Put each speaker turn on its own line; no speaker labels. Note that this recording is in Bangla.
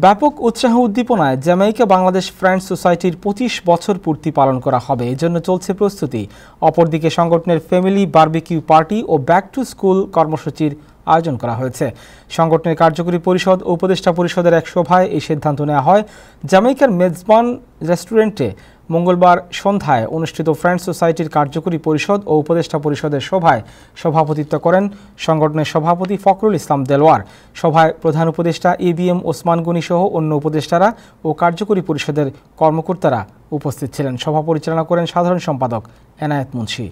ব্যাপক উৎসাহ উদ্দীপনায় জ্যামাইকা বাংলাদেশ ফ্রেন্ডস সোসাইটির ২৫ বছর পূর্তি পালন করা হবে, এজন্য চলছে প্রস্তুতি। অপরদিকে সংগঠনের ফ্যামিলি বারবিকিউ পার্টি ও ব্যাক টু স্কুল কর্মসূচির আয়োজন করা হয়েছে। সংগঠনের কার্যকরী পরিষদ ও উপদেষ্টা পরিষদের এক সভায় এই সিদ্ধান্ত নেওয়া হয়। জ্যামাইকার মেজবান রেস্টুরেন্টে মঙ্গলবার সন্ধ্যায় অনুষ্ঠিত ফ্রেন্ডস সোসাইটির কার্যকরী পরিষদ ও উপদেষ্টা পরিষদের সভায় সভাপতিত্ব করেন সংগঠনের সভাপতি ফখরুল ইসলাম দেলোয়ার। সভায় প্রধান উপদেষ্টা এবিএম ওসমান গনি সহ অন্য উপদেষ্টারা ও কার্যকরী পরিষদের কর্মকর্তারা উপস্থিত ছিলেন। সভা পরিচালনা করেন সাধারণ সম্পাদক এনায়েত মুন্সি।